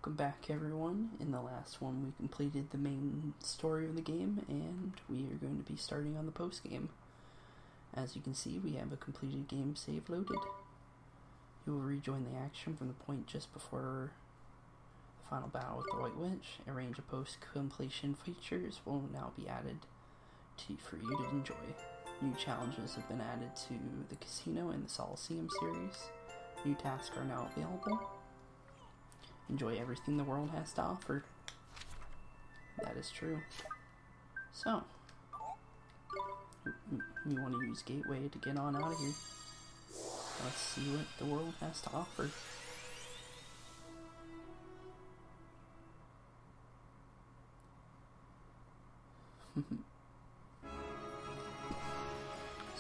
Welcome back, everyone. In the last one, we completed the main story of the game, and we are going to be starting on the post-game. As you can see, we have a completed game save loaded. You will rejoin the action from the point just before the final battle with the White Witch. A range of post-completion features will now be added for you to enjoy. New challenges have been added to the Casino and the Coliseum series. New tasks are now available. Enjoy everything the world has to offer. That is true. So, we want to use Gateway to get on out of here. Let's see what the world has to offer.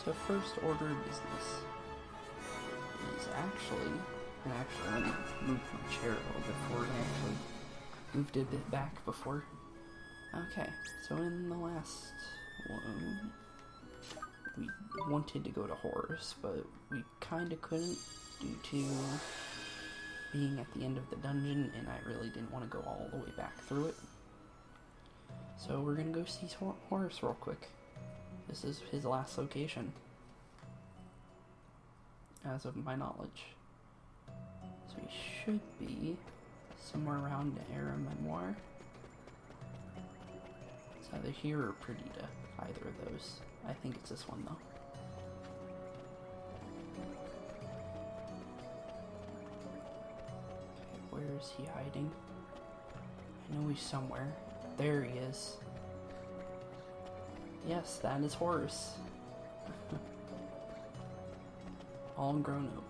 So first order of business is actually, let me move my chair a little bit forward. I actually moved it a bit back before. Okay, so in the last one, we wanted to go to Horace, but we kinda couldn't due to being at the end of the dungeon, and I really didn't want to go all the way back through it. So we're gonna go see Horace real quick. This is his last location, as of my knowledge. So he should be somewhere around the Era Memoir. It's either here or Perdita, either of those. I think it's this one though. Okay, where is he hiding? I know he's somewhere. There he is. Yes, that is Horace. All grown up.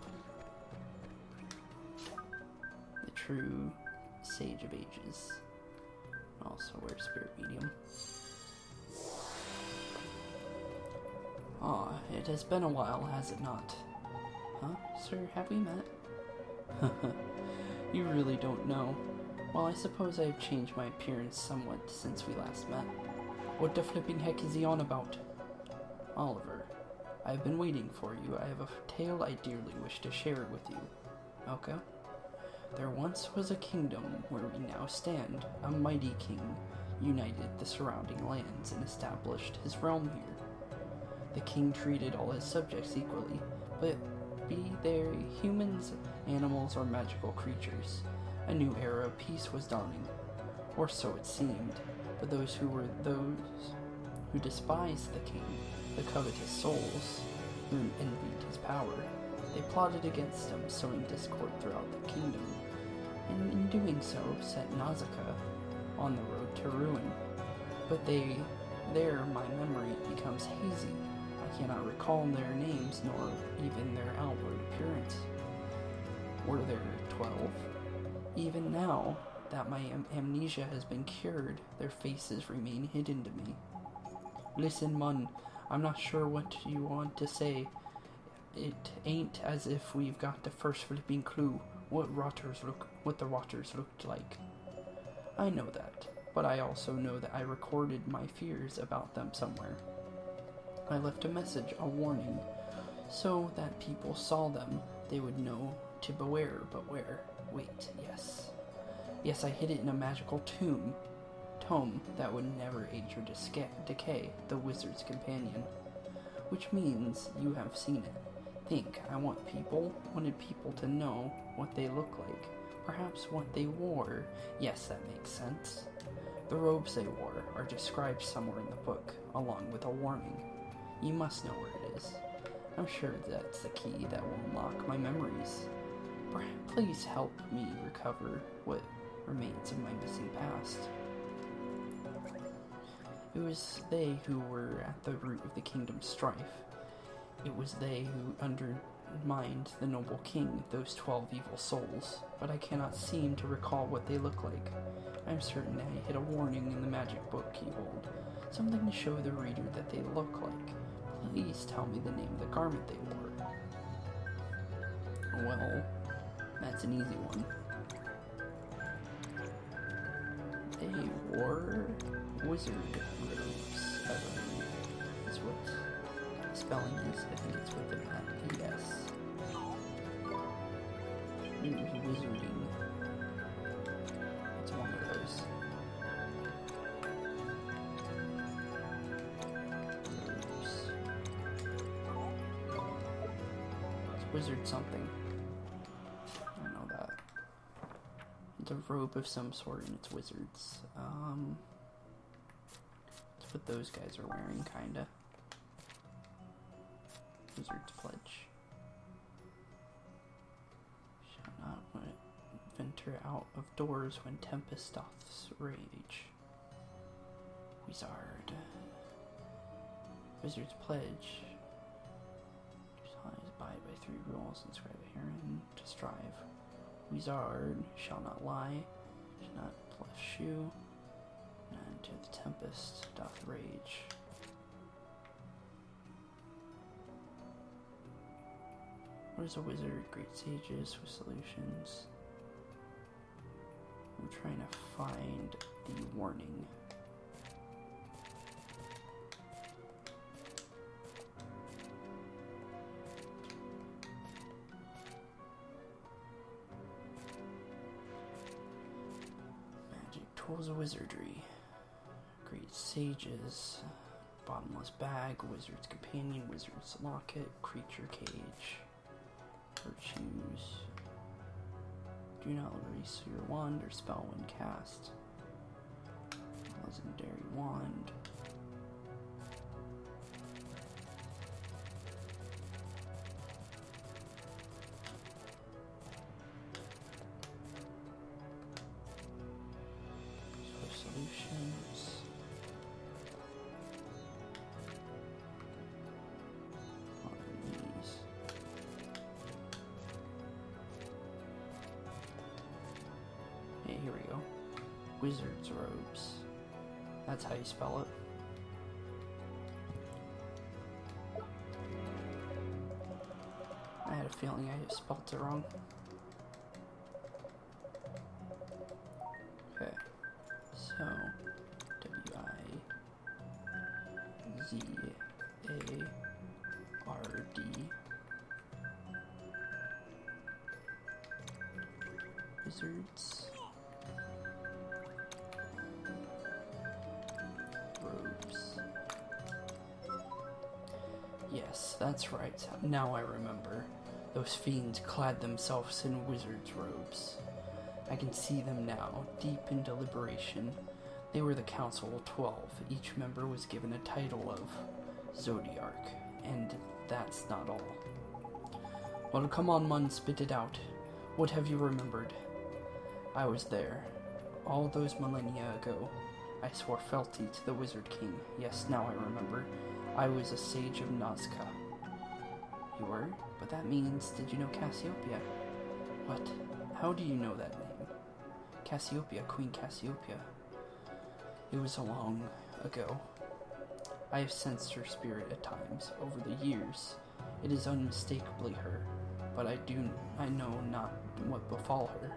The true sage of ages. Also wears spirit medium. Ah, it has been a while, has it not? Huh? Sir, have we met? You really don't know. Well, I suppose I have changed my appearance somewhat since we last met. What the flipping heck is he on about? Oliver, I have been waiting for you. I have a tale I dearly wish to share with you. Okay? There once was a kingdom where we now stand. A mighty king united the surrounding lands and established his realm here. The king treated all his subjects equally, but be they humans, animals, or magical creatures, a new era of peace was dawning, or so it seemed. But those who despised the king, the covetous souls, who envied his power, they plotted against him, sowing discord throughout the kingdom, and in doing so set Nausicaa on the road to ruin. But there my memory becomes hazy. I cannot recall their names, nor even their outward appearance. Were there 12? Even now that my amnesia has been cured, their faces remain hidden to me. Listen, Mun, I'm not sure what you want to say. It ain't as if we've got the first flipping clue what the Rotters looked like. I know that, but I also know that I recorded my fears about them somewhere. I left a message, a warning, so that people saw them, they would know to beware, but where? Wait, yes. Yes, I hid it in a magical tome that would never age or decay, the wizard's companion. Which means you have seen it. Think, I wanted people to know what they look like, perhaps what they wore. Yes, that makes sense. The robes they wore are described somewhere in the book, along with a warning. You must know where it is. I'm sure that's the key that will unlock my memories. Please help me recover what remains of my missing past. It was they who were at the root of the kingdom's strife. It was they who undermined the noble king, those 12 evil souls, but I cannot seem to recall what they look like. I'm certain I hid a warning in the magic book you hold, something to show the reader that they look like. Please tell me the name of the garment they wore. Well, that's an easy one. They wore wizard robes, I believe, is what the spelling is. I think it's with an E-S. Wizarding. Wizard something. I know that. It's a robe of some sort and it's wizards. That's what those guys are wearing, kinda. Wizard's pledge. Shall not venture out of doors when tempest doth rage. Wizard. Wizard's pledge. Abide by 3 rules inscribed herein to strive. Wizard shall not lie, shall not flesh shoe, and to the tempest doth rage. What is a wizard? Great sages with solutions. I'm trying to find the warning. Tools of wizardry. Great sages. Bottomless bag. Wizard's companion. Wizard's locket. Creature cage. Virtues. Do not release your wand or spell when cast. Legendary wand. Solutions. These. Hey, here we go. Wizard's robes. That's how you spell it. I had a feeling I spelled it wrong. Okay. So, W-I-Z-A-R-D. Wizards. Robes. Yes, that's right. Now I remember. Those fiends clad themselves in wizards' robes. I can see them now, deep in deliberation. They were the Council of 12. Each member was given a title of Zodiarch, and that's not all. Well, come on, Mun, spit it out. What have you remembered? I was there. All those millennia ago, I swore fealty to the Wizard King. Yes, now I remember. I was a sage of Nazca. You were? But that means, did you know Cassiopeia? What? How do you know that name? Cassiopeia, Queen Cassiopeia. It was long ago. I have sensed her spirit at times, over the years. It is unmistakably her, but I know not what befall her.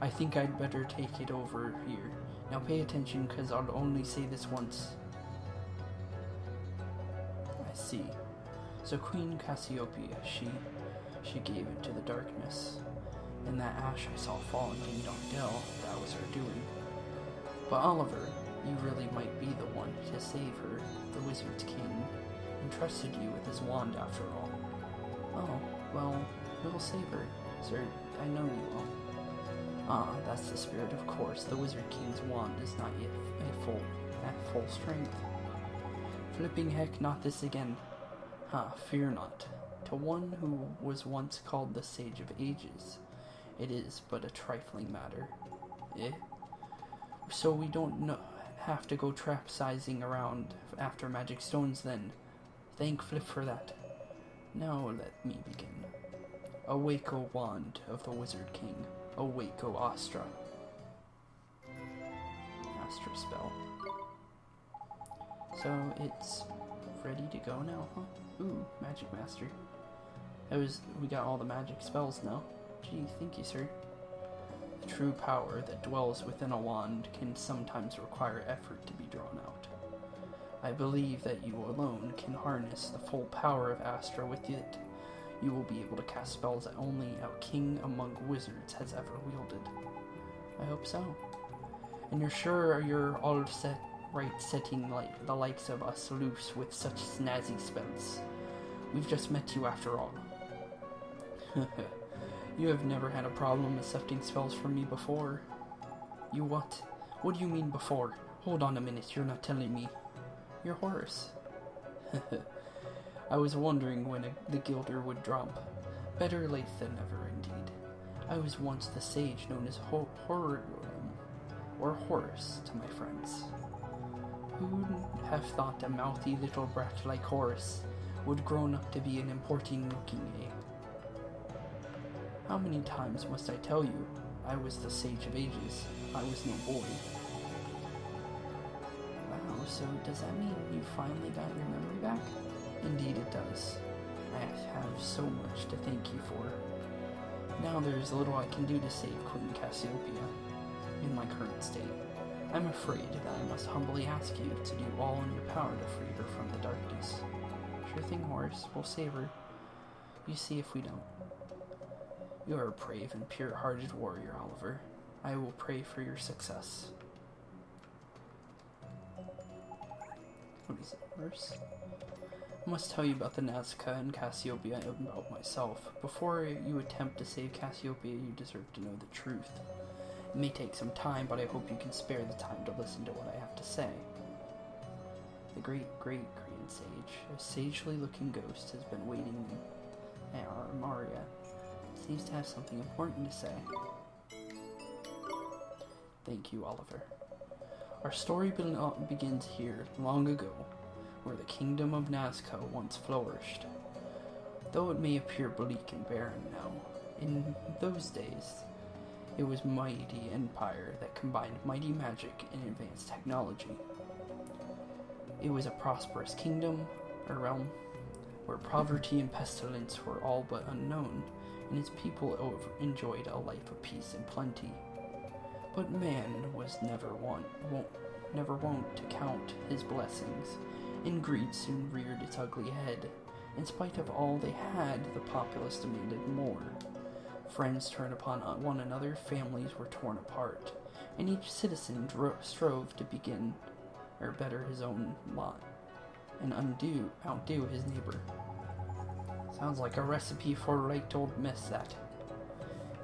I think I'd better take it over here. Now pay attention, cause I'll only say this once. I see. So Queen Cassiopeia, she gave into the darkness. And that ash I saw fall in Ding Dong Dell, that was her doing. But Oliver, you really might be the one to save her. The Wizard's King entrusted you with his wand after all. Oh, well, we'll save her, sir. I know you will. Ah, that's the spirit, of course. The Wizard King's wand is not yet at full strength. Flipping heck, not this again. Fear not. To one who was once called the Sage of Ages, it is but a trifling matter. So we don't have to go trap-sizing around after magic stones then. Thank Flip for that. Now let me begin. Awake, O wand of the Wizard King. Awake, O Astra. Astra spell. So it's ready to go now, huh? Ooh, Magic Master. We got all the magic spells now. Gee, thank you, sir. The true power that dwells within a wand can sometimes require effort to be drawn out. I believe that you alone can harness the full power of Astra. With it, you will be able to cast spells that only a king among wizards has ever wielded. I hope so. And you're sure you're all set right setting the likes of us loose with such snazzy spells? We've just met you after all. You have never had a problem accepting spells from me before. You what? What do you mean before? Hold on a minute, you're not telling me. You're Horace. I was wondering when the Gilder would drop. Better late than never, indeed. I was once the sage known as or Horace to my friends. Who'd have thought a mouthy little brat like Horace would grown up to be an important looking How many times must I tell you? I was the sage of ages. I was no boy. Wow, so does that mean you finally got your memory back? Indeed it does. I have so much to thank you for. Now there is little I can do to save Queen Cassiopeia in my current state. I'm afraid that I must humbly ask you to do all in your power to free her from the darkness. Sure thing, Horace. We'll save her. You see if we don't. You are a brave and pure-hearted warrior, Oliver. I will pray for your success. What is it, Horace? I must tell you about the Nazca and Cassiopeia and about myself. Before you attempt to save Cassiopeia, you deserve to know the truth. It may take some time, but I hope you can spare the time to listen to what I have to say. The great Grand Sage, a sagely-looking ghost, has been waiting in Armaria. Seems to have something important to say. Thank you, Oliver. Our story begins here, long ago, where the kingdom of Nazca once flourished. Though it may appear bleak and barren now, in those days, it was a mighty empire that combined mighty magic and advanced technology. It was a prosperous kingdom, or realm, where poverty and pestilence were all but unknown, and its people enjoyed a life of peace and plenty. But man was never wont to count his blessings, and greed soon reared its ugly head. In spite of all they had, the populace demanded more. Friends turned upon one another, families were torn apart, and each citizen strove to better his own lot, and outdo his neighbor. Sounds like a recipe for a right old mess, that.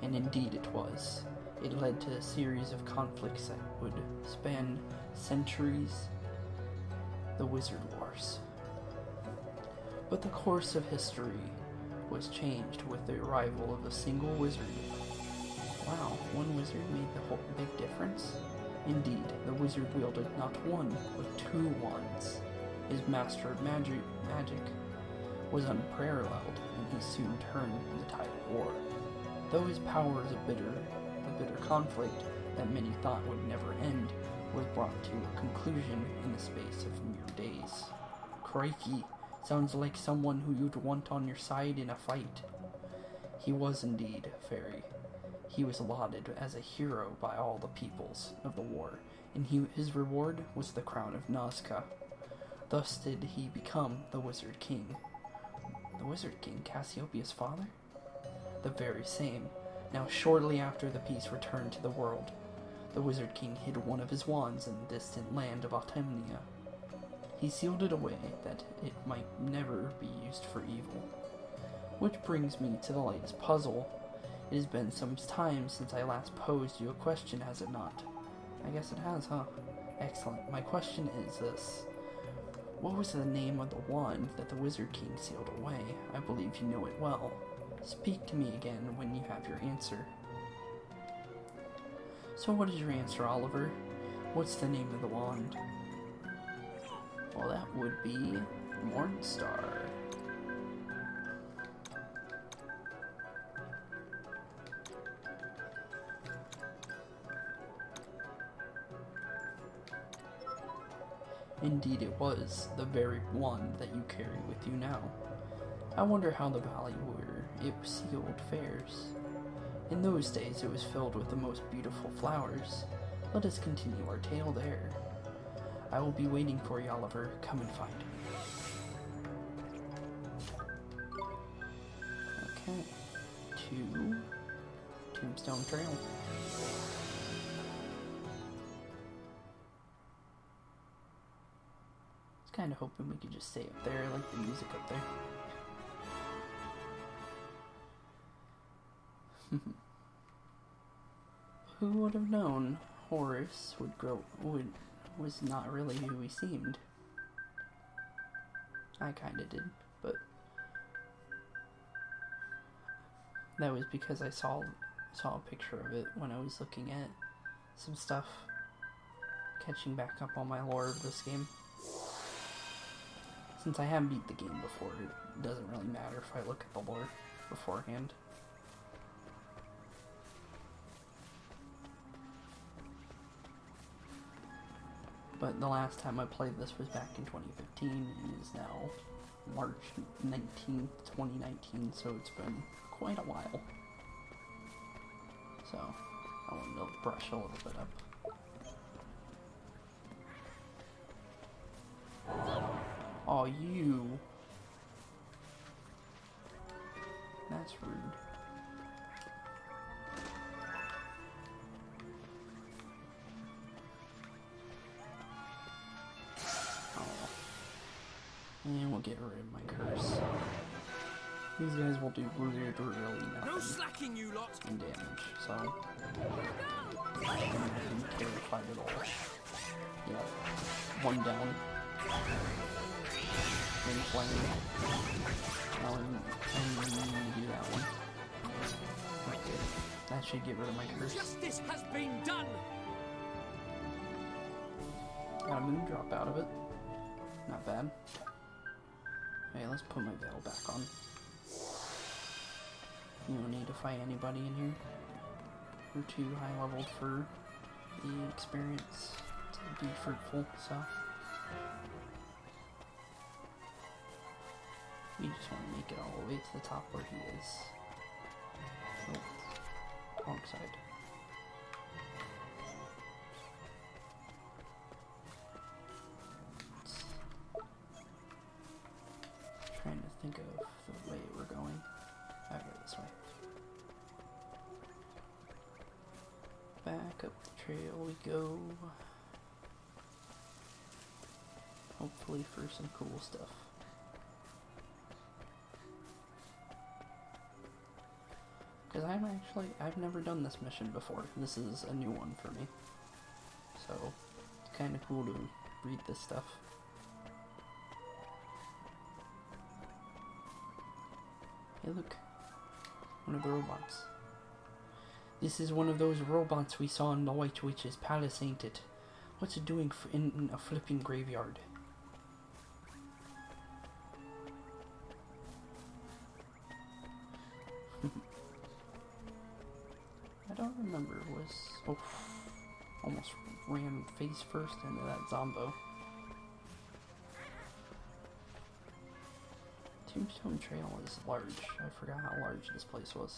And indeed it was. It led to a series of conflicts that would span centuries, the Wizard Wars. But the course of history was changed with the arrival of a single wizard. Wow, one wizard made the whole big difference? Indeed, the wizard wielded not one, but 2 wands. His master of magic was unparalleled, and he soon turned the tide of war. Though his powers the bitter conflict that many thought would never end was brought to a conclusion in the space of mere days. Crikey, sounds like someone who you'd want on your side in a fight. He was indeed, Fairy. He was lauded as a hero by all the peoples of the war, and his reward was the crown of Nazca. Thus did he become the Wizard King. The Wizard King, Cassiopeia's father? The very same. Now, shortly after the peace returned to the world, the Wizard King hid one of his wands in the distant land of Autumnia. He sealed it away that it might never be used for evil. Which brings me to the latest puzzle. It has been some time since I last posed you a question, has it not? I guess it has, huh? Excellent. My question is this. What was the name of the wand that the Wizard King sealed away? I believe you know it well. Speak to me again when you have your answer. So what is your answer, Oliver? What's the name of the wand? Well, that would be Mornstar. Indeed it was, the very one that you carry with you now. I wonder how the valley where it sealed fares. In those days it was filled with the most beautiful flowers. Let us continue our tale there. I will be waiting for you, Oliver. Come and find me. Okay. To Tombstone Trail. Kind of hoping we could just stay up there. I like the music up there. Who would have known Horace was not really who he seemed? I kinda did, but that was because I saw a picture of it when I was looking at some stuff, catching back up on my lore of this game. Since I haven't beat the game before, it doesn't really matter if I look at the lore beforehand. But the last time I played this was back in 2015, and it is now March 19th, 2019, so it's been quite a while. So, I wanted to brush a little bit up. Oh, you. That's rude. Oh. And we'll get rid of my curse. These guys will do really nothing. No slacking, you lot. In damage, so I'm not terrified at all. Yeah. One down. In flame. Now I need to do that one. Okay. That should get rid of my curse. Justice has been done. Got a moon drop out of it. Not bad. Okay, let's put my veil back on. You don't need to fight anybody in here. We're too high leveled for the experience to be fruitful, so we just want to make it all the way to the top where he is. Oh, wrong side. Trying to think of the way we're going. I go this way. Back up the trail we go. Hopefully for some cool stuff. Because I've never done this mission before. This is a new one for me. So, it's kind of cool to read this stuff. Hey look, one of the robots. This is one of those robots we saw in the White Witch's palace, ain't it? What's it doing in a flipping graveyard? I don't remember, oh, almost ran face first into that zombo. Tombstone Trail is large. I forgot how large this place was.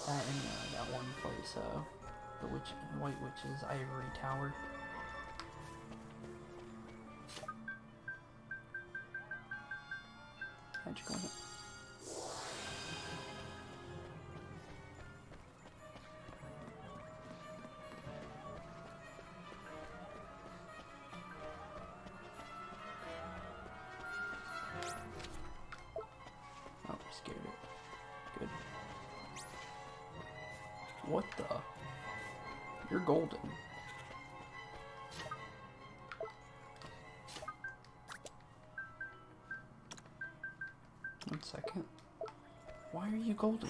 That and that one place, the White Witch's Ivory Tower. How'd you go in it? What the? You're golden. One second. Why are you golden?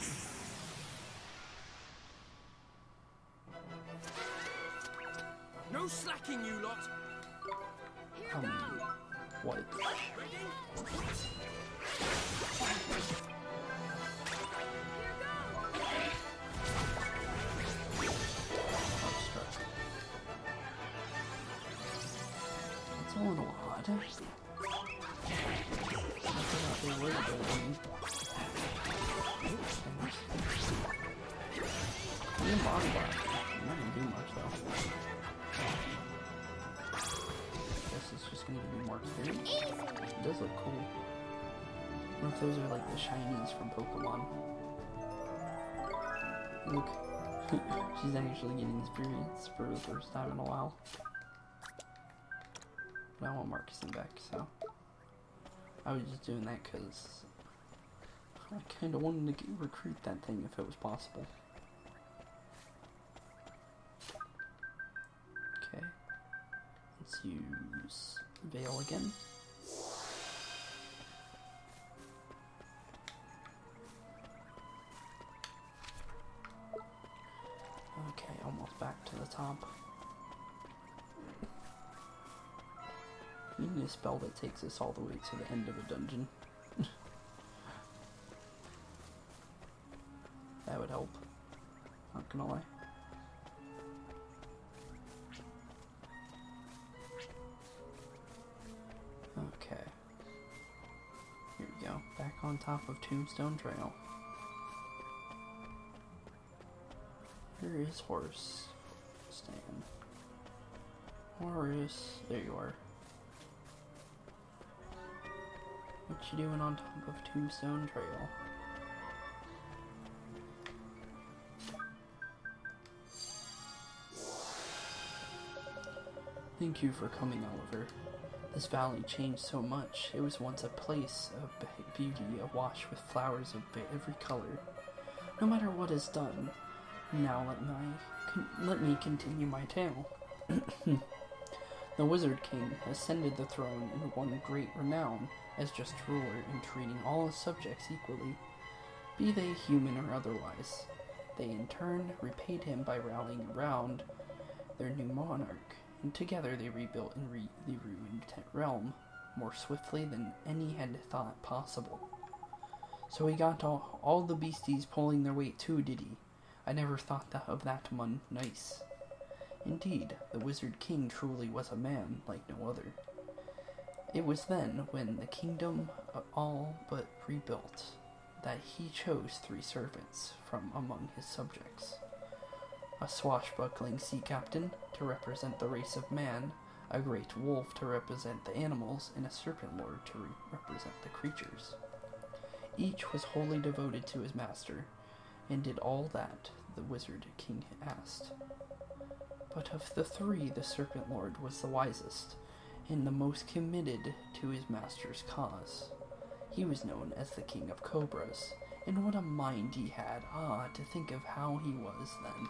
No slacking, you lot. What? That's a little odd. I forgot they were golden. Me and body bar. I'm not gonna do much though. Guess it's just gonna give me more experience. It does look cool. I wonder if those are like the shinies from Pokemon. Look. She's actually getting experience for the first time in a while. But I want Marcus back, so I was just doing that because I kind of wanted to recruit that thing if it was possible. Okay. Let's use Veil again. Okay, almost back to the top. We need a spell that takes us all the way to the end of a dungeon. That would help. Not gonna lie. Okay. Here we go. Back on top of Tombstone Trail. Here is Horace. Stand. Horace. There you are. What you doing on top of Tombstone Trail? Thank you for coming, Oliver. This valley changed so much. It was once a place of beauty, awash with flowers of every color. No matter what is done, now let me continue my tale. The Wizard King ascended the throne and won great renown as just ruler in treating all his subjects equally, be they human or otherwise. They in turn repaid him by rallying around their new monarch, and together they rebuilt the ruined realm more swiftly than any had thought possible. So he got all the beasties pulling their weight too, did he? I never thought of that one nice. Indeed, the Wizard King truly was a man like no other. It was then, when the kingdom all but rebuilt, that he chose 3 servants from among his subjects. A swashbuckling sea captain to represent the race of man, a great wolf to represent the animals, and a serpent lord to represent the creatures. Each was wholly devoted to his master, and did all that the Wizard King asked. But of the 3, the serpent lord was the wisest, and the most committed to his master's cause. He was known as the King of Cobras, and what a mind he had, to think of how he was then.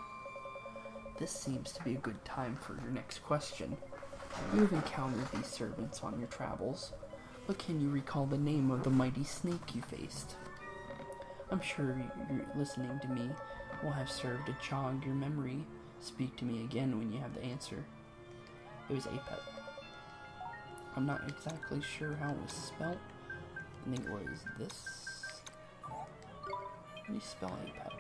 This seems to be a good time for your next question. You have encountered these servants on your travels, but can you recall the name of the mighty snake you faced? I'm sure you're listening to me will have served to jog your memory. Speak to me again when you have the answer. It was Apep. I'm not exactly sure how it was spelled. I think it was this. How do you spell Apep?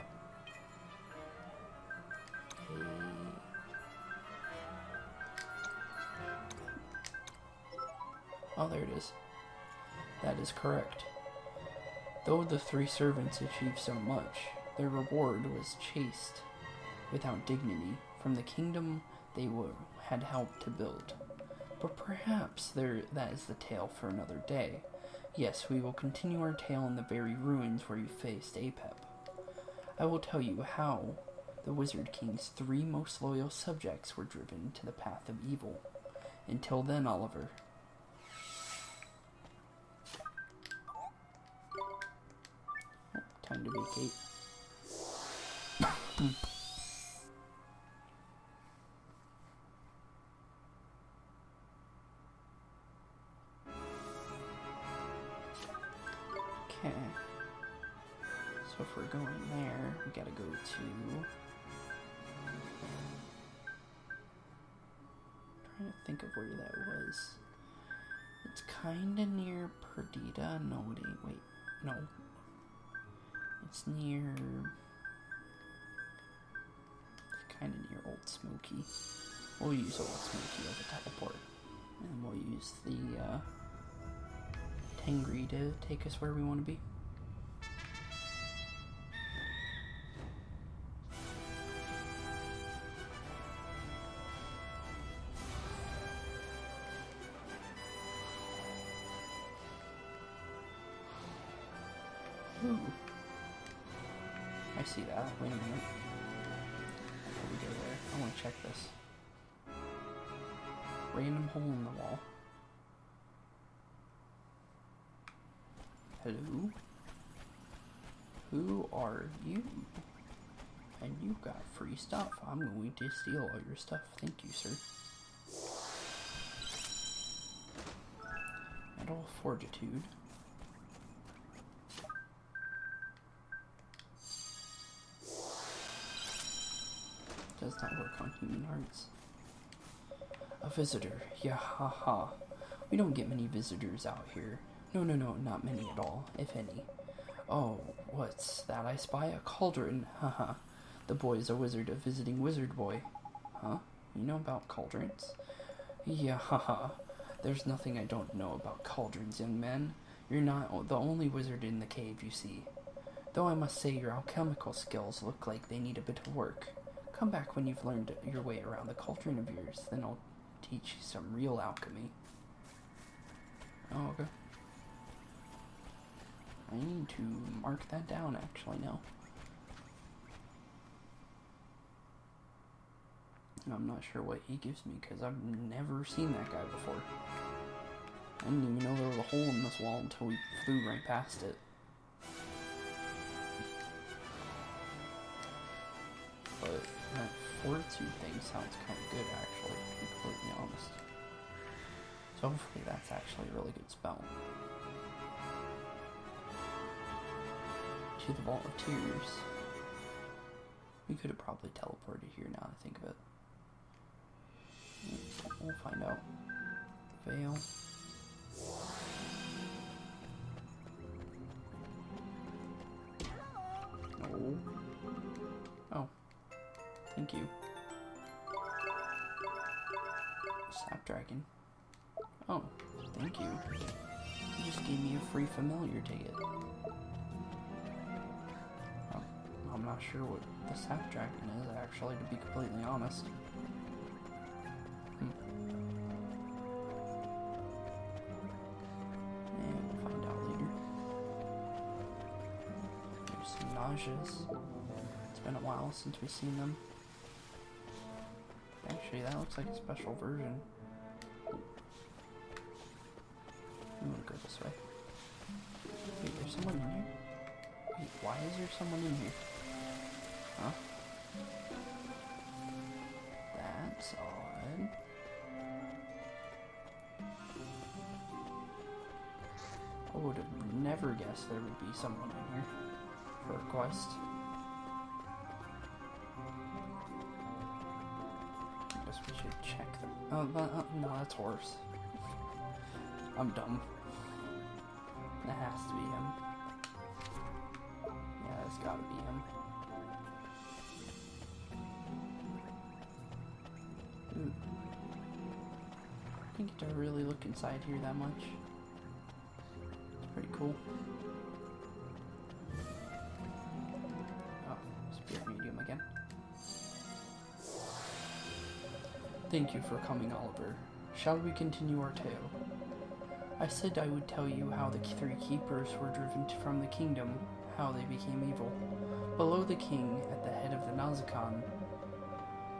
Oh, there it is. That is correct. Though the 3 servants achieved so much, their reward was chased without dignity from the kingdom they had helped to build. But perhaps that is the tale for another day. Yes, we will continue our tale in the very ruins where you faced Apep. I will tell you how the Wizard King's 3 most loyal subjects were driven to the path of evil. Until then, Oliver. Oh, time to vacate. Okay. So if we're going there, we gotta go to... trying to think of where that was. It's kinda near Perdita. No, it ain't. Wait. No. It's near... it's kinda near Old Smoky. We'll use Old Smoky as a teleport. And we'll use the, Tengri to take us where we want to be. Ooh. I see that. Wait a minute. Before we go there, I want to check this. Random hole in the wall. Hello? Who are you? And you got free stuff. I'm going to steal all your stuff. Thank you, sir. Metal fortitude. Does not work on human hearts. A visitor. Yeah, haha. We don't get many visitors out here. No, not many at all, if any. Oh, what's that I spy? A cauldron. Haha. The boy's a wizard, a visiting wizard boy. Huh? You know about cauldrons? Yeah, haha. There's nothing I don't know about cauldrons, young man. You're not the only wizard in the cave, you see. Though I must say your alchemical skills look like they need a bit of work. Come back when you've learned your way around the cauldron of yours, then I'll teach you some real alchemy. Oh, okay. I need to mark that down, actually, now. I'm not sure what he gives me, because I've never seen that guy before. I didn't even know there was a hole in this wall until we flew right past it. But that fortitude thing sounds kind of good, actually, to be completely honest. So hopefully that's actually a really good spell. To the Vault of Tears. We could have probably teleported here now that I think of it. We'll find out. Veil. No. Oh. Thank you. Snapdragon. Oh, thank you. You just gave me a free familiar ticket. I'm not sure what the Snapdragon is, actually, to be completely honest. And we'll find out later. There's some nauseas. It's been a while since we've seen them. Actually, that looks like a special version. I'm gonna go this way. Wait, there's someone in here? Wait, why is there someone in here? Huh? That's odd. I would have never guessed there would be someone in here for a quest. I guess we should check them. Oh, no, that's Horace. I'm dumb. That has to be him. Yeah, it's gotta be him. Ooh. I didn't get to really look inside here that much. It's pretty cool. Oh, spirit medium again. Thank you for coming, Oliver. Shall we continue our tale? I said I would tell you how the three keepers were driven from the kingdom, how they became evil. Below the king, at the head of the Nausicaan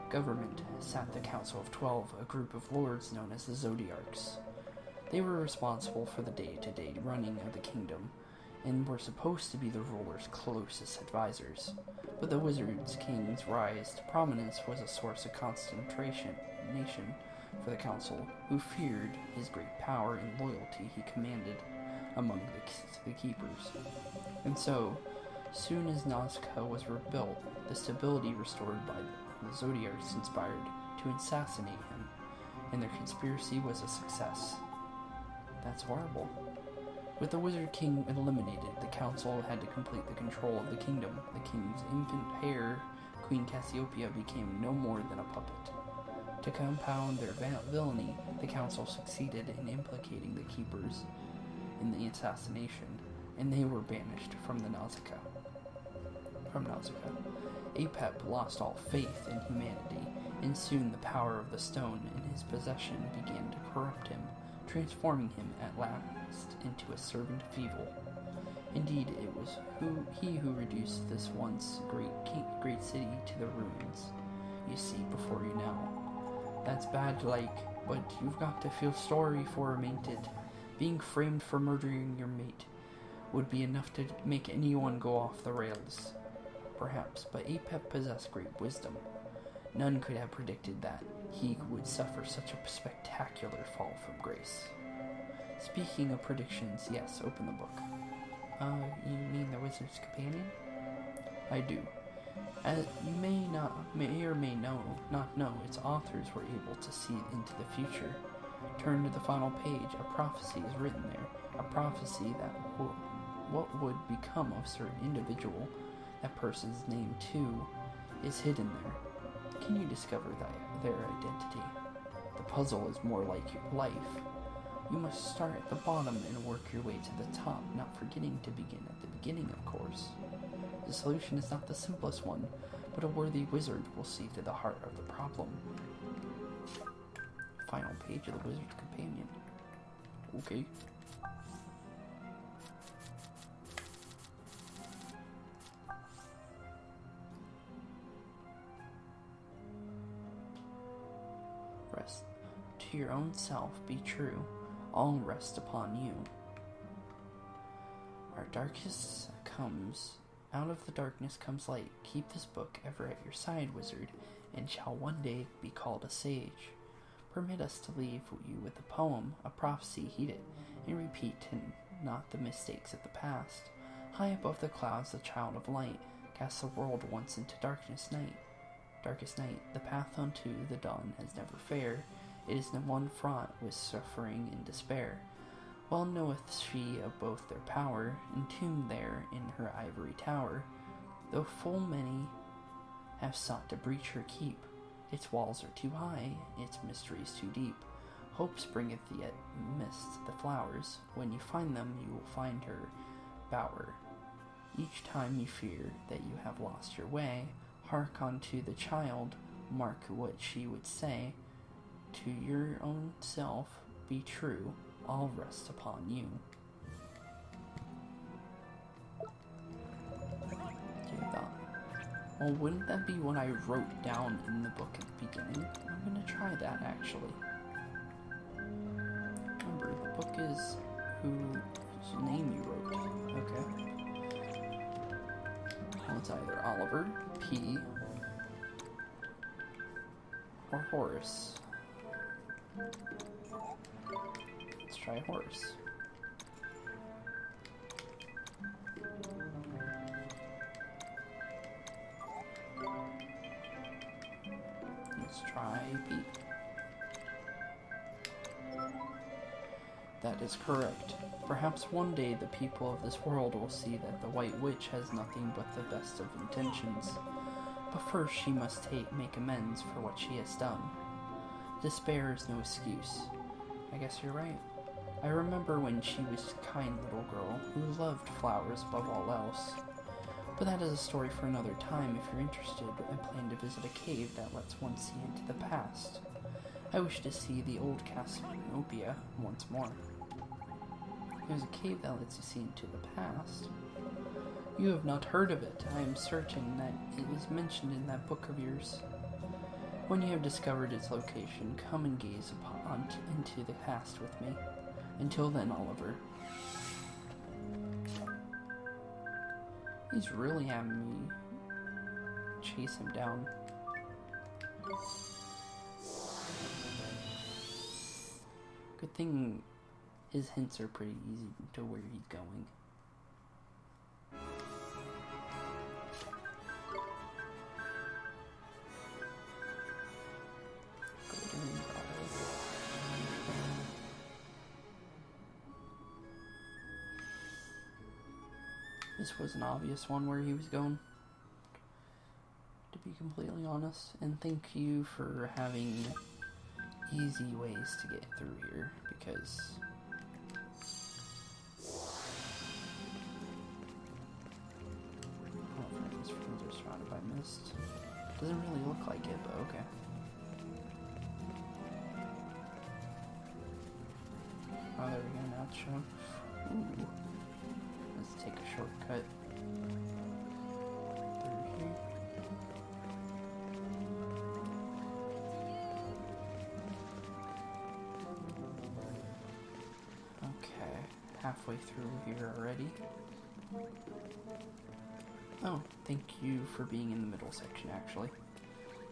government, sat the Council of 12, a group of lords known as the Zodiarchs. They were responsible for the day-to-day running of the kingdom, and were supposed to be the ruler's closest advisors. But the wizard's king's rise to prominence was a source of consternation for the council, who feared his great power and loyalty he commanded among the keepers. And so, soon as Nausicaa was rebuilt, the stability restored by the Zodiarchs conspired to assassinate him, and their conspiracy was a success. That's horrible. With the Wizard King eliminated, the council had to complete the control of the kingdom. The king's infant heir, Queen Cassiopeia, became no more than a puppet. To compound their villainy, the council succeeded in implicating the keepers in the assassination, and they were banished from Nausicaa. Apep lost all faith in humanity, and soon the power of the stone in his possession began to corrupt him, transforming him at last into a servant of evil. Indeed, it was he who reduced this once great city to the ruins you see before you now. That's bad, but you've got to feel sorry for Mated, being framed for murdering your mate. would be enough to make anyone go off the rails. Perhaps, but Apep possessed great wisdom. None could have predicted that he would suffer such a spectacular fall from grace. Speaking of predictions, yes, open the book. You mean the Wizard's Companion? I do. As you may or may not know, its authors were able to see into the future. Turn to the final page. A prophecy is written there. A prophecy that what would become of certain individual, that person's name too, is hidden there. Can you discover their identity? The puzzle is more like your life. You must start at the bottom and work your way to the top, not forgetting to begin at the beginning, of course. The solution is not the simplest one, but a worthy wizard will see to the heart of the problem. Final page of the Wizard's Companion. Okay. Rest. To your own self be true. All rest upon you. Out of the darkness comes light. Keep this book ever at your side, wizard, and shall one day be called a sage. Permit us to leave you with a poem, a prophecy, heed it, and repeat not the mistakes of the past. High above the clouds, the child of light casts the world once into darkest night. The path unto the dawn is never fair. It is the one fraught with suffering and despair. Well knoweth she of both their power, entombed there in her ivory tower. Though full many have sought to breach her keep, its walls are too high, its mysteries too deep. Hope springeth yet amidst the flowers. When you find them, you will find her bower. Each time you fear that you have lost your way, hark unto the child, mark what she would say. To your own self be true, all rest upon you. Well, wouldn't that be what I wrote down in the book at the beginning? I'm gonna try that, actually. Remember, the book is whose name you wrote. Okay. Well, it's either Oliver, P, or Horace. Let's try Horace. Let's try P. That is correct. Perhaps one day the people of this world will see that the White Witch has nothing but the best of intentions. But first she must make amends for what she has done. Despair is no excuse. I guess you're right. I remember when she was a kind little girl who loved flowers above all else. But that is a story for another time if you're interested and plan to visit a cave that lets one see into the past. I wish to see the old Cassiopeia once more. There's a cave that lets you see into the past. You have not heard of it. I am certain that it is mentioned in that book of yours. When you have discovered its location, come and gaze into the past with me. Until then, Oliver. He's really having me chase him down. Good thing his hints are pretty easy to where he's going. This was an obvious one where he was going, to be completely honest, and thank you for having easy ways to get through here, because friends are surrounded by mist. Doesn't really look like it, but okay. Oh, there we go, now it's shown. Ooh. Let's take a shortcut through here. Okay. halfway through here already. Oh, thank you for being in the middle section, actually.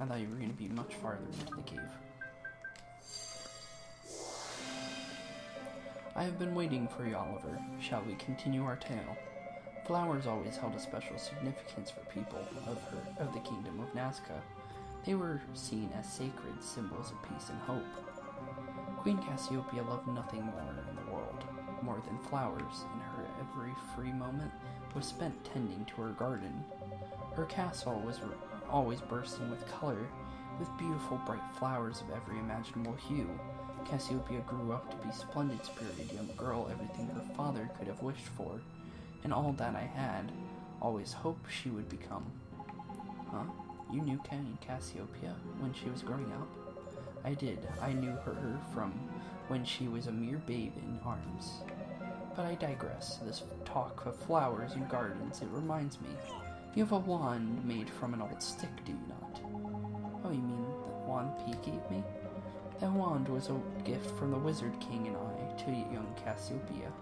I thought you were going to be much farther into the cave. I have been waiting for you, Oliver. Shall we continue our tale? Flowers always held a special significance for people of the kingdom of Nazca. They were seen as sacred symbols of peace and hope. Queen Cassiopeia loved nothing more in the world, more than flowers, and her every free moment was spent tending to her garden. Her castle was always bursting with color, with beautiful bright flowers of every imaginable hue. Cassiopeia grew up to be a splendid-spirited young girl, everything her father could have wished for, and all that I had always hoped she would become. Huh? You knew Cassiopeia when she was growing up? I did. I knew her from when she was a mere babe in arms. But I digress. This talk of flowers and gardens, it reminds me. You have a wand made from an old stick, do you not? Oh, you mean the wand P gave me? That wand was a gift from the Wizard King and I to young Cassiopeia.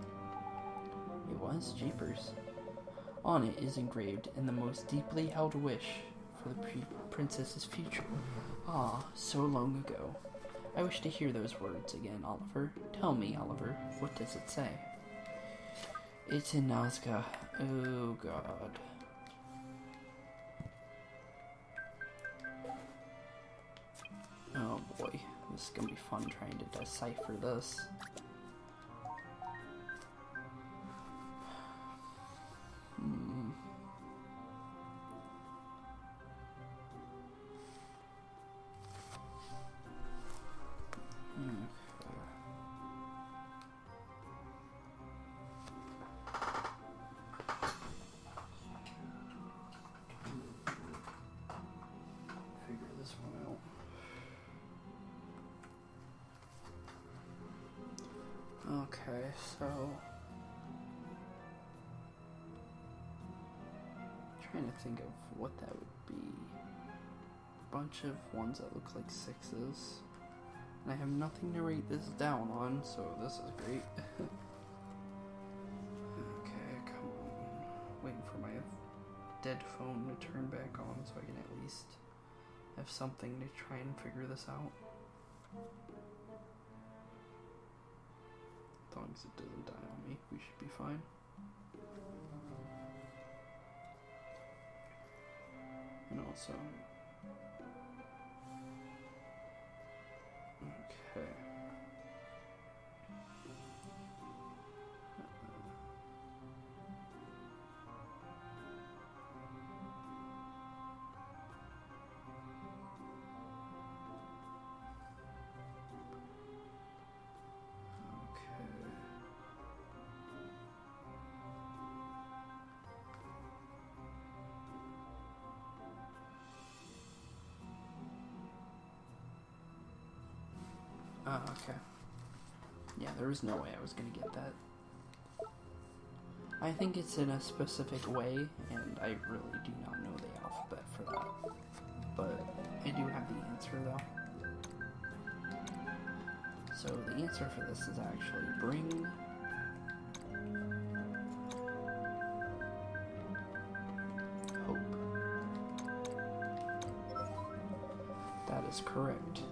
It was? Jeepers. On it is engraved in the most deeply held wish for the princess's future. Ah, so long ago. I wish to hear those words again, Oliver. Tell me, Oliver, what does it say? It's in Nazca. Oh, God. Oh, boy. This is gonna be fun trying to decipher this. Figure this one out. Okay, so trying to think of what that would be. A bunch of ones that look like sixes. And I have nothing to write this down on, so this is great. Okay, come on. Waiting for my dead phone to turn back on so I can at least have something to try and figure this out. As long as it doesn't die on me, we should be fine. And also, okay. Okay. Yeah, there was no way I was gonna get that. I think it's in a specific way, and I really do not know the alphabet for that. But I do have the answer, though. So the answer for this is actually bring hope. That is correct.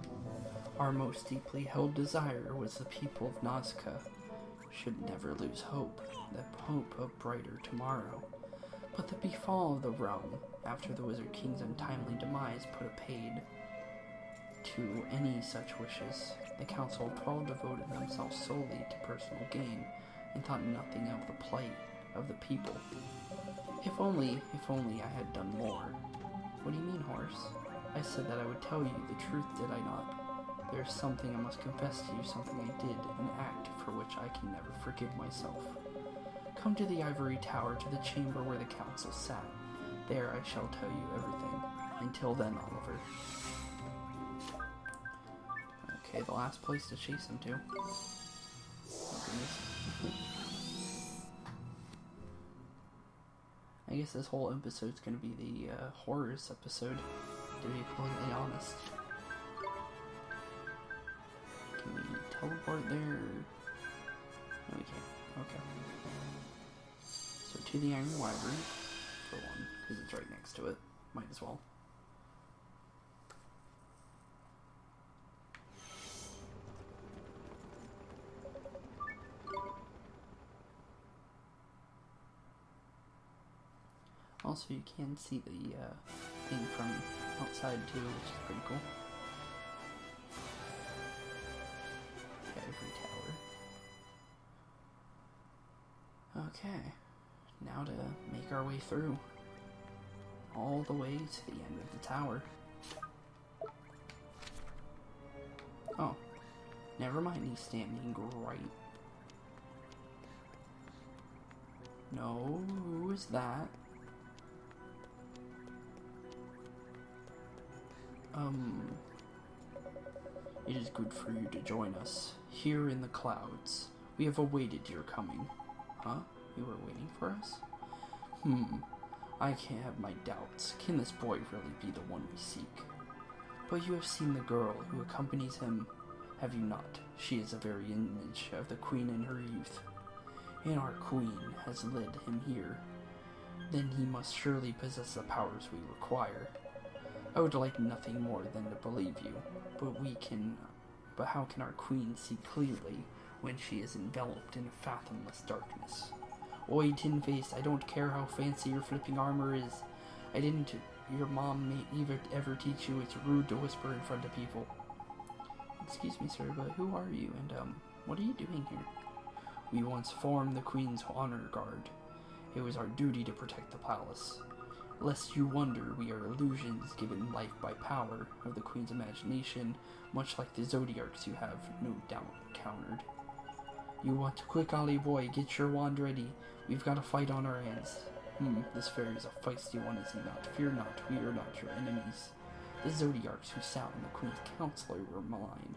Our most deeply held desire was the people of Nazca should never lose hope, the hope of brighter tomorrow. But the befall of the realm, after the Wizard King's untimely demise put a paid to any such wishes, the Council of 12 devoted themselves solely to personal gain and thought nothing of the plight of the people. If only I had done more. What do you mean, Horace? I said that I would tell you the truth, did I not? There's something I must confess to you, something I did, an act for which I can never forgive myself. Come to the ivory tower, to the chamber where the council sat. There I shall tell you everything. Until then, Oliver. Okay, the last place to chase him to. Oh, goodness. I guess this whole episode's gonna be the Horace episode, to be completely honest. Can we teleport there? No, we can't. Okay. So to the Iron Wyvern, for one, because it's right next to it. Might as well. Also, you can see the thing from outside too, which is pretty cool. Every tower. Okay, now to make our way through. All the way to the end of the tower. Oh, never mind, he's standing right. No, who is that? It is good for you to join us, here in the clouds. We have awaited your coming. Huh? You were waiting for us? I can't have my doubts. Can this boy really be the one we seek? But you have seen the girl who accompanies him, have you not? She is a very image of the queen in her youth. And our queen has led him here. Then he must surely possess the powers we require. I would like nothing more than to believe you, but how can our queen see clearly when she is enveloped in fathomless darkness? Oi, Tin Face, I don't care how fancy your flipping armor is. Your mom ever teach you it's rude to whisper in front of people? Excuse me, sir, but who are you, and, what are you doing here? We once formed the Queen's Honor Guard. It was our duty to protect the palace. Lest you wonder, we are illusions given life by power of the Queen's imagination, much like the Zodiacs you have no doubt encountered. You want to quick, Allie boy, get your wand ready. We've got a fight on our hands. This fairy is a feisty one, is he not? Fear not, we are not your enemies. The Zodiacs who sat on the Queen's council were malign.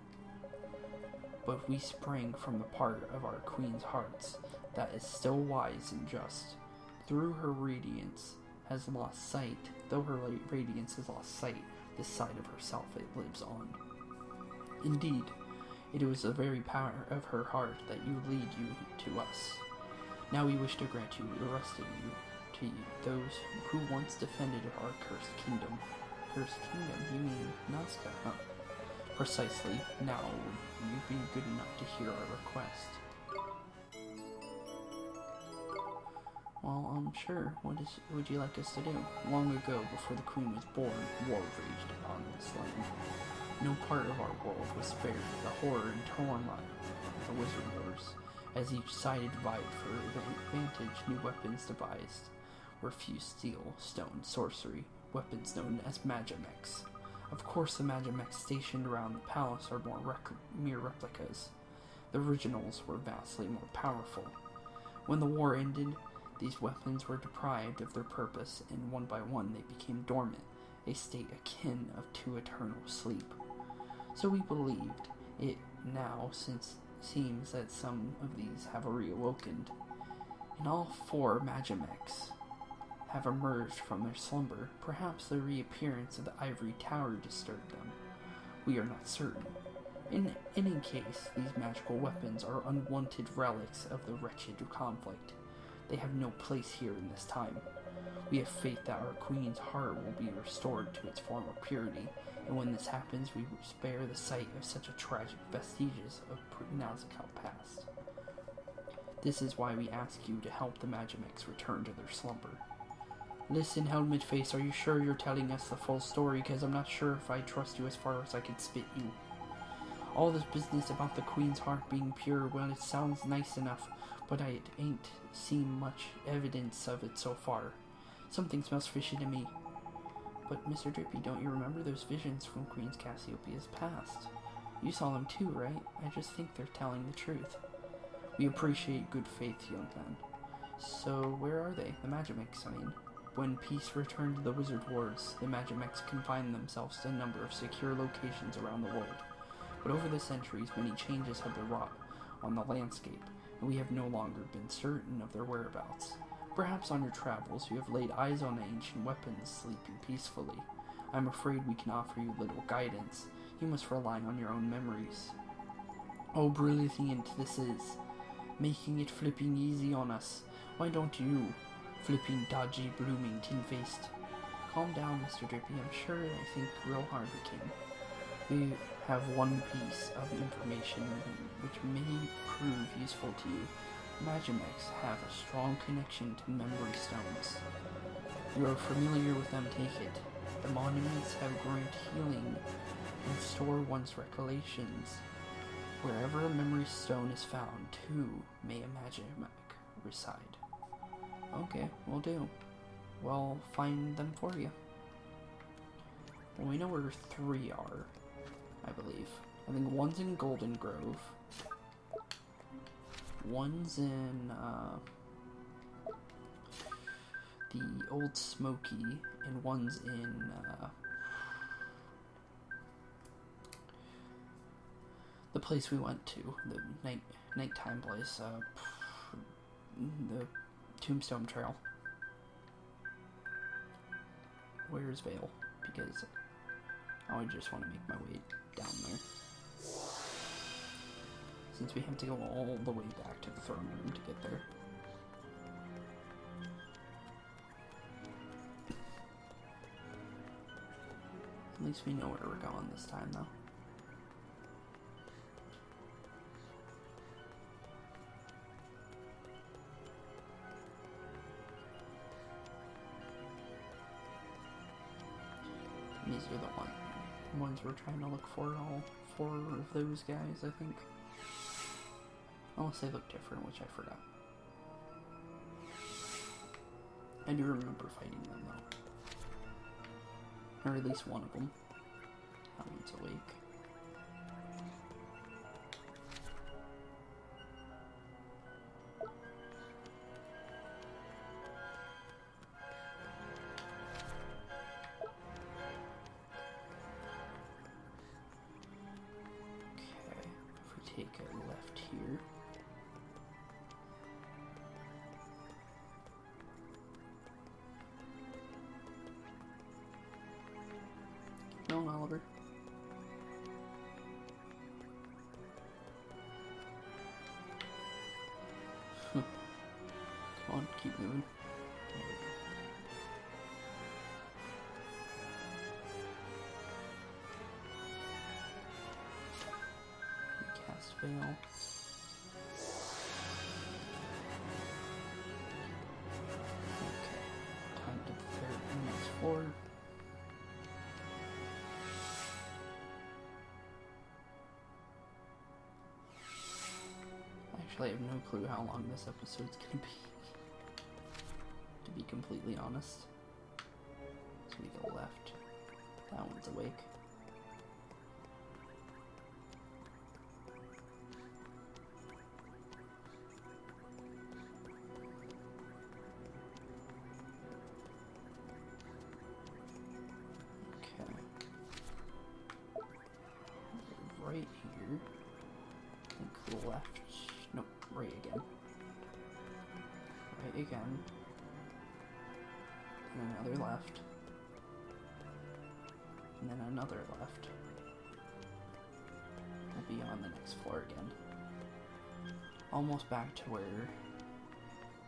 But we sprang from the part of our Queen's hearts that is still wise and just. Though her radiance has lost sight, this side of herself it lives on. Indeed, it was the very power of her heart that lead you to us. Now we wish to grant you the rest of you to those who once defended our cursed kingdom. Cursed kingdom? You mean Nazca, huh? Precisely. Now, would you be good enough to hear our request? Well, sure. What would you like us to do? Long ago, before the Queen was born, war raged upon this land. No part of our world was spared. The horror and turmoil of the Wizard Wars, as each side vied for advantage, new weapons devised were fused steel, stone, sorcery, weapons known as Magimex. Of course, the Magimex stationed around the palace are mere replicas. The originals were vastly more powerful. When the war ended, these weapons were deprived of their purpose, and one by one they became dormant, a state akin to eternal sleep. So we believed it now, since it seems that some of these have reawakened, and all 4 Magimex have emerged from their slumber. Perhaps the reappearance of the ivory tower disturbed them. We are not certain. In any case, these magical weapons are unwanted relics of the wretched conflict. They have no place here in this time. We have faith that our Queen's heart will be restored to its former purity, and when this happens, we will spare the sight of such a tragic vestiges of Nazca past. This is why we ask you to help the Magimex return to their slumber. Listen, Helmet Face, are you sure you're telling us the full story? Because I'm not sure if I trust you as far as I can spit you. All this business about the Queen's heart being pure, well, it sounds nice enough, but I ain't seen much evidence of it so far. Something smells fishy to me. But, Mr. Drippy, don't you remember those visions from Queen Cassiopeia's past? You saw them too, right? I just think they're telling the truth. We appreciate good faith, young man. So, where are they? The Magimex, I mean. When peace returned to the Wizard Wars, the Magimex confined themselves to a number of secure locations around the world. But over the centuries, many changes have been wrought on the landscape, and we have no longer been certain of their whereabouts. Perhaps on your travels you have laid eyes on ancient weapons sleeping peacefully. I'm afraid we can offer you little guidance. You must rely on your own memories. Oh, brilliant this is. making it flipping easy on us. Why don't you, flipping dodgy, blooming, tin-faced? Calm down, Mr.Drippy. I'm sure I think real hard we can. We have one piece of information which may prove useful to you. Magimex have a strong connection to memory stones. You are familiar with them, take it. The monuments have grant healing and store one's recollections. Wherever a memory stone is found, too, may a Magimex reside. Okay, will do. We'll find them for you. Well, we know where 3 are, I believe. I think one's in Golden Grove. One's in, the Old Smoky, and one's in, the place we went to, the nighttime place, the Tombstone Trail. Where's Vale? Because I just want to make my way down there. Since we have to go all the way back to the throne room to get there. At least we know where we're going this time, though. These are the ones we're trying to look for, all 4 of those guys, I think. Unless they look different, which I forgot. I do remember fighting them, though. Or at least one of them. That one's awake. Take a left here. Keep going, Oliver. Come on, keep moving. Fail. Okay, time to prepare the next floor. Actually, I have no clue how long this episode's gonna be, to be completely honest. So we go left. That one's awake. Right here. I think left. Nope, right again. Right again. And another left. And then another left. We'll be on the next floor again. Almost back to where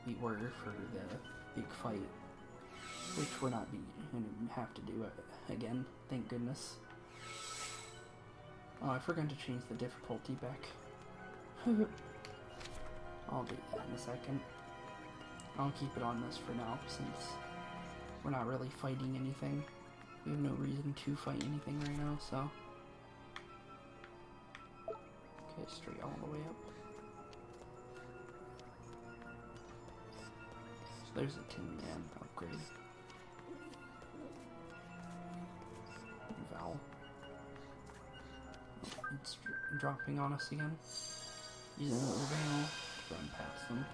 we were for the big fight. Which we're not going to have to do it again, thank goodness. Oh, I forgot to change the difficulty back. I'll do that in a second. I'll keep it on this for now, since we're not really fighting anything. We have no reason to fight anything right now, so... Okay, straight all the way up. So there's a Tin Man upgrade. Val. It's dropping on us again. Using another veil to run past them.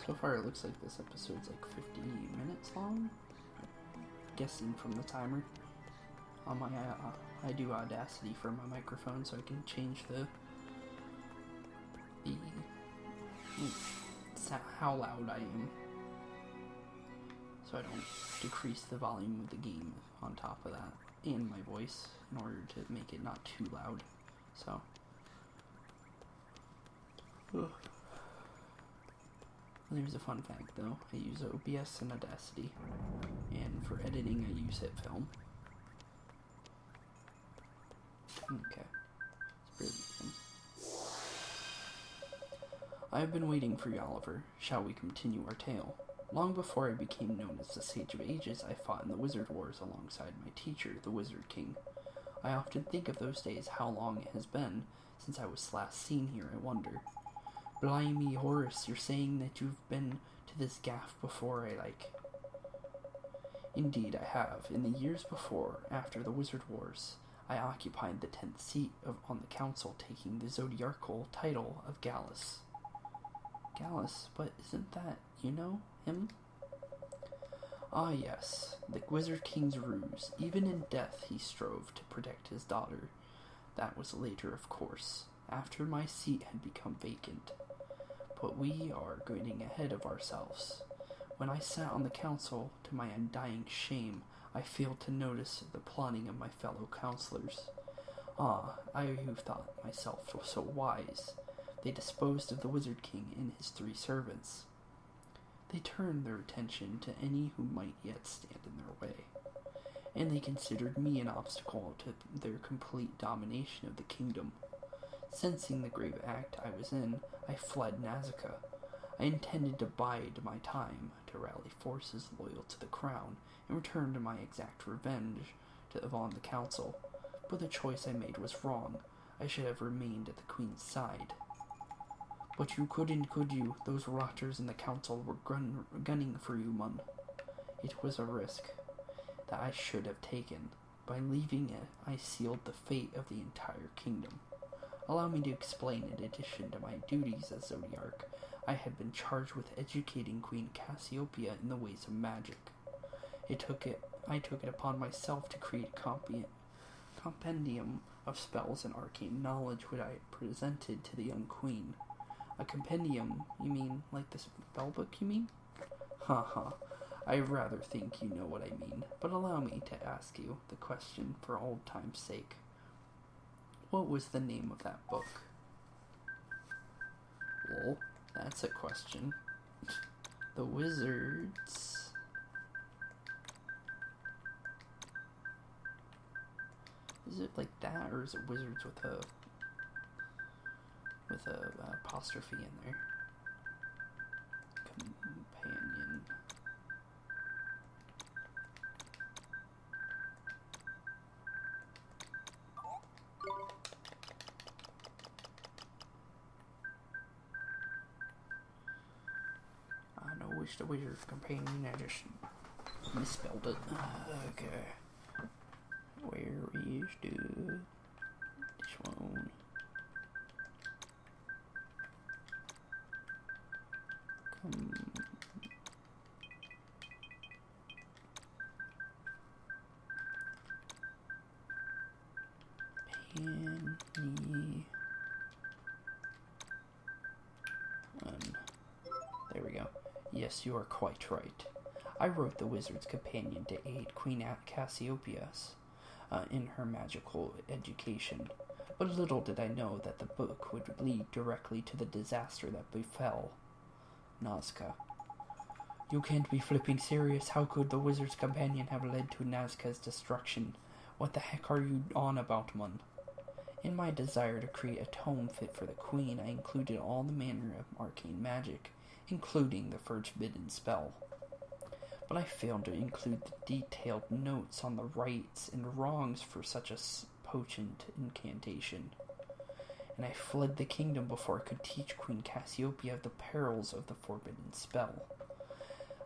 So far it looks like this episode's like 50 minutes long. I'm guessing from the timer. On my, I do Audacity for my microphone so I can change how loud I am. So I don't decrease the volume of the game on top of that, and my voice, in order to make it not too loud. So. Ugh. There's a fun fact though. I use OBS and Audacity. And for editing I use HitFilm. Okay. It's pretty fun. I have been waiting for you, Oliver. Shall we continue our tale? Long before I became known as the Sage of Ages, I fought in the Wizard Wars alongside my teacher, the Wizard King. I often think of those days, how long it has been since I was last seen here, I wonder. Blimey, Horace, you're saying that you've been to this gaff before, Indeed, I have. In the years before, after the Wizard Wars, I occupied the 10th seat on the council, taking the zodiacal title of Gallus. Gallus? But isn't that, him? Ah, yes, the Wizard King's ruse. Even in death he strove to protect his daughter. That was later, of course, after my seat had become vacant. But we are getting ahead of ourselves. When I sat on the council, to my undying shame, I failed to notice the plotting of my fellow counselors. Ah, I who thought myself so wise. They disposed of the Wizard King and his 3 servants. They turned their attention to any who might yet stand in their way, and they considered me an obstacle to their complete domination of the kingdom. Sensing the grave act I was in, I fled Nazca. I intended to bide my time, to rally forces loyal to the crown, and return to my exact revenge on the council. But the choice I made was wrong. I should have remained at the Queen's side. But you couldn't, could you? Those rotters in the council were gunning for you, Mun. It was a risk that I should have taken. By leaving it, I sealed the fate of the entire kingdom. Allow me to explain. In addition to my duties as Zodiarch, I had been charged with educating Queen Cassiopeia in the ways of magic. I took it upon myself to create a compendium of spells and arcane knowledge which I presented to the young queen. A compendium? You mean like the spell book, you mean? Ha. I rather think you know what I mean, but allow me to ask you the question for old time's sake. What was the name of that book? Well, that's a question. The Wizards... Is it like that, or is it Wizards with a apostrophe in there? Companion. I know it's the Wizard's Companion, I just misspelled it. Okay. Where is this one? There we go. Yes, you are quite right. I wrote the Wizard's Companion to aid Queen Cassiopeia in her magical education, but little did I know that the book would lead directly to the disaster that befell Nazca. You can't be flipping serious. How could the Wizard's Companion have led to Nazca's destruction? What the heck are you on about, Mun? In my desire to create a tome fit for the Queen, I included all the manner of arcane magic, including the forbidden spell. But I failed to include the detailed notes on the rights and wrongs for such a potent incantation. And I fled the kingdom before I could teach Queen Cassiopeia of the perils of the forbidden spell.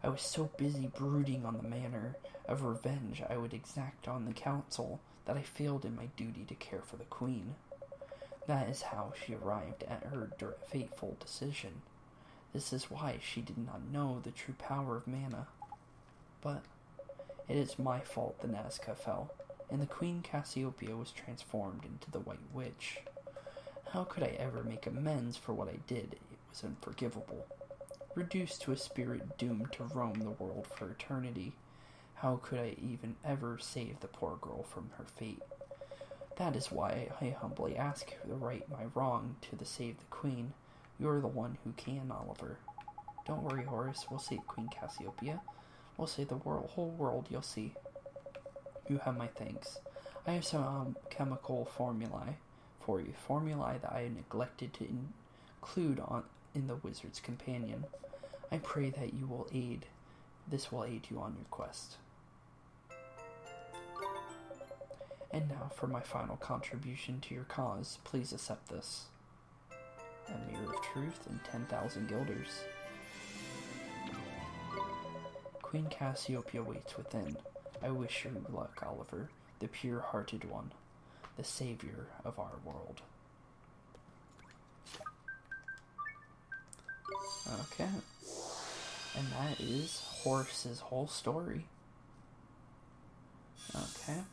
I was so busy brooding on the manner of revenge I would exact on the council that I failed in my duty to care for the Queen. That is how she arrived at her fateful decision. This is why she did not know the true power of mana. But it is my fault the Nazca fell, and the Queen Cassiopeia was transformed into the White Witch. How could I ever make amends for what I did? It was unforgivable. Reduced to a spirit doomed to roam the world for eternity, how could I even ever save the poor girl from her fate? That is why I humbly ask you to right my wrong to the save the Queen. You're the one who can, Oliver. Don't worry, Horace. We'll save Queen Cassiopeia. We'll save the whole world, you'll see. You have my thanks. I have some chemical formulae for you. Formulae that I neglected to include in the Wizard's Companion. I pray that you will aid. This will aid you on your quest. And now for my final contribution to your cause. Please accept this. A mirror of truth and 10,000 guilders. Queen Cassiopeia waits within. I wish you luck, Oliver, the pure-hearted one, the savior of our world. Okay. And that is Horace's whole story. Okay.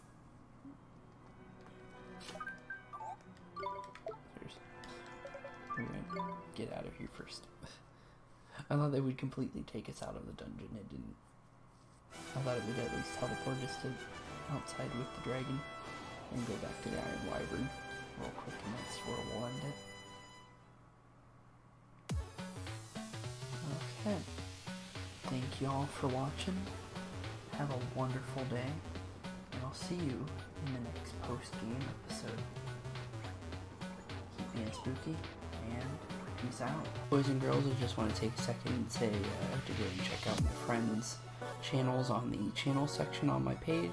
We're gonna get out of here first. I thought they would completely take us out of the dungeon. It didn't. I thought it would at least teleport us to outside with the dragon and go back to the Iron Wyvern real quick, and that's where we'll end it. Okay. Thank you all for watching. Have a wonderful day, and I'll see you in the next post-game episode. Keep being spooky, and peace out. Boys and girls, I just want to take a second and say to go and check out my friends' channels on the channel section on my page,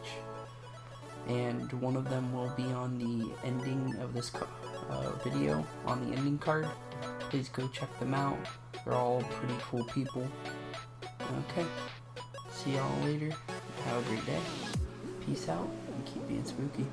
and one of them will be on the ending of this video, on the ending card. Please go check them out. They're all pretty cool people. Okay, see y'all later. Have a great day. Peace out, and keep being spooky.